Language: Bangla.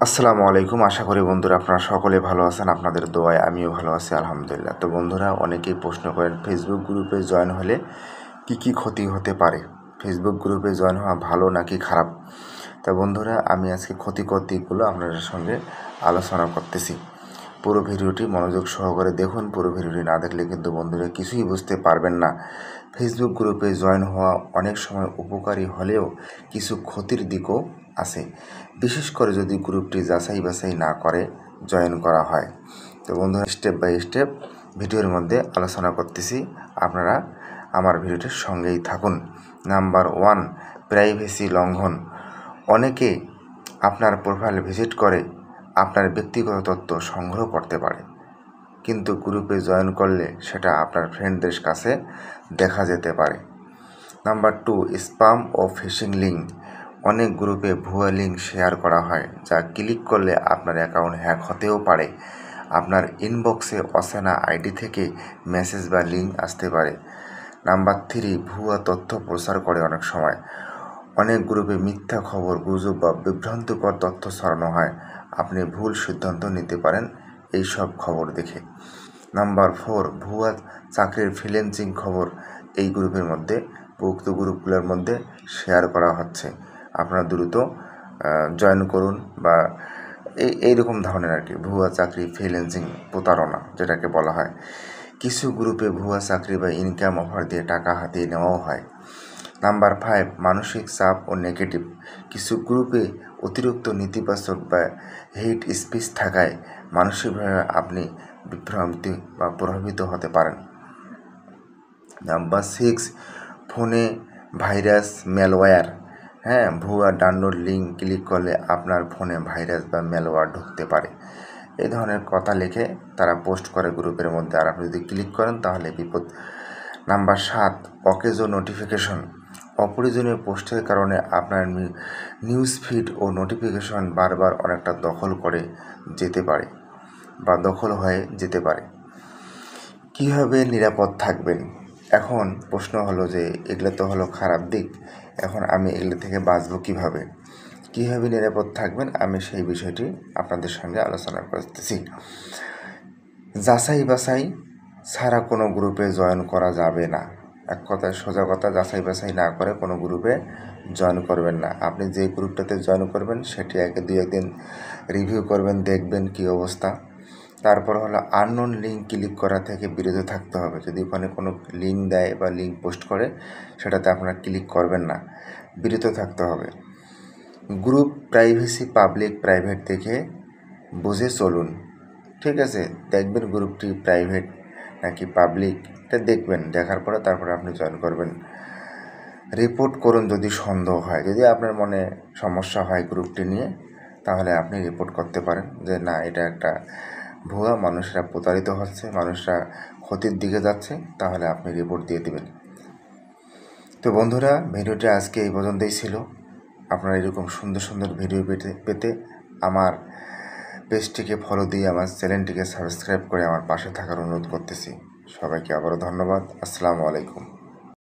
আসসালামু আলাইকুম। আশা করি বন্ধুরা আপনারা সকলে ভালো আছেন। আপনাদের দোয়ায় আমিও ভালো আছি আলহামদুলিল্লাহ। তো বন্ধুরা অনেকেই প্রশ্ন করেন ফেসবুক গ্রুপে জয়েন হলে কি ক্ষতি হতে পারে? ফেসবুক গ্রুপে জয়েন হওয়া ভালো নাকি খারাপ? তা বন্ধুরা আমি আজকে ক্ষতিকর দিকগুলো আপনাদের সঙ্গে আলোচনা করতেছি। পুরো ভিডিওটি মনোযোগ সহকারে দেখুন। পুরো ভিডিওটি না দেখলে কিন্তু বন্ধুরা কিছুই বুঝতে পারবেন না। ফেসবুক গ্রুপে জয়েন হওয়া অনেক সময় উপকারী হলেও কিছু ক্ষতির দিকও আছে, বিশেষ করে যদি গ্রুপটি যাচাই বাছাই না করে জয়েন করা হয়। তো বন্ধুরা স্টেপ বাই স্টেপ ভিডিওর মধ্যে আলোচনা করতেছি, আপনারা আমার ভিডিওটির সঙ্গেই থাকুন। নাম্বার 1, প্রাইভেসি লঙ্ঘন। অনেকে আপনার প্রোফাইল ভিজিট করে আপনার ব্যক্তিগত তথ্য সংগ্রহ করতে পারে, কিন্তু গ্রুপে জয়েন করলে সেটা আপনার ফ্রেন্ডদের কাছে দেখা যেতে পারে। নাম্বার 2, স্প্যাম ও ফিশিং লিঙ্ক। অনেক গ্রুপে ভুয়া লিঙ্ক শেয়ার করা হয়, যা ক্লিক করলে আপনার অ্যাকাউন্ট হ্যাক হতেও পারে। আপনার ইনবক্সে অচেনা আইডি থেকে মেসেজ বা লিঙ্ক আসতে পারে। নাম্বার 3, ভুয়া তথ্য প্রচার করে অনেক সময়। অনেক গ্রুপে মিথ্যা খবর, গুজব বা বিভ্রান্তিকর তথ্য ছড়ানো হয়। আপনি ভুল সিদ্ধান্ত নিতে পারেন এই সব খবর দেখে। নাম্বার 4, ভুয়া চাকরির ফ্রিল্যান্সিং খবর এই গ্রুপের মধ্যে, উক্ত গ্রুপগুলোর মধ্যে শেয়ার করা হচ্ছে। আপনারা দ্রুত জয়েন করুন, বা এইরকম ধরনের আর কি ভুয়া চাকরি, ফ্রিল্যান্সিং, প্রতারণা যেটাকে বলা হয়। কিছু গ্রুপে ভুয়া চাকরি বা ইনকাম অফার দিয়ে টাকা হাতিয়ে নেওয়াও হয়। নাম্বার 5, মানসিক চাপ ও নেগেটিভ। কিছু গ্রুপে অতিরিক্ত নেতিবাচক বা হেট স্পিচ থাকায় মানসিকভাবে আপনি বিভ্রান্তি বা প্রভাবিত হতে পারেন। নাম্বার 6, ফোনে ভাইরাস, ম্যালওয়্যার। ভুয়া ডাউনলোড লিঙ্ক ক্লিক করলে আপনার ফোনে ভাইরাস বা ম্যালওয়্যার ঢুকতে পারে। এই ধরনের কথা লিখে তারা পোস্ট করে গ্রুপের মধ্যে, আর আপনি যদি ক্লিক করেন তাহলে বিপদ। নাম্বার 7, অকেজো নোটিফিকেশন। অপ্রয়োজনীয় পোস্টের কারণে আপনার নিউজ ফিড ও নোটিফিকেশন বারবার অনেকটা দখল করে যেতে পারে বা দখল হয়ে যেতে পারে। কীভাবে নিরাপদ থাকবেন? এখন প্রশ্ন হলো যে এগুলো তো হলো খারাপ দিক, এখন আমি এগুলো থেকে বাঁচবো কীভাবে? কীভাবে নিরাপদ থাকবেন আমি সেই বিষয়টি আপনাদের সঙ্গে আলোচনা করতেছি। যাচাই বাছাই ছাড়া কোনো গ্রুপে জয়েন করা যাবে না। এক কথায় সোজা কথা, যাচাই বাছাই না করে কোনো গ্রুপে জয়েন করবেন না। আপনি যে গ্রুপটাতে জয়েন করবেন সেটি দুই একদিন রিভিউ করবেন, দেখবেন কী অবস্থা। তারপর হলো আননোন লিঙ্ক ক্লিক করা থেকে বিরত থাকতে হবে। যদি ওখানে কোনো লিঙ্ক দেয় বা লিঙ্ক পোস্ট করে সেটাতে আপনারা ক্লিক করবেন না, বিরত থাকতে হবে। গ্রুপ প্রাইভেসি পাবলিক প্রাইভেট দেখে বুঝে চলুন। ঠিক আছে, দেখবেন গ্রুপটি প্রাইভেট নাকি পাবলিক, এটা দেখবেন, দেখার পরে তারপরে আপনি জয়েন করবেন। রিপোর্ট করুন যদি সন্দেহ হয়। যদি আপনার মনে সমস্যা হয় গ্রুপটি নিয়ে, তাহলে আপনি রিপোর্ট করতে পারেন যে না, এটা একটা ভুয়া, মানুষরা প্রতারিত হচ্ছে, মানুষরা ক্ষতির দিকে যাচ্ছে, তাহলে আপনি রিপোর্ট দিয়ে দেবেন। তো বন্ধুরা ভিডিওটি আজকে এই পর্যন্তই ছিল। আপনারা এরকম সুন্দর সুন্দর ভিডিও পেতে আমার পেজটিকে ফলো দিয়ে আমার চ্যানেলটিকে সাবস্ক্রাইব করে আমার পাশে থাকার অনুরোধ করতেছি। সবাইকে আবারও ধন্যবাদ। আসসালামু আলাইকুম।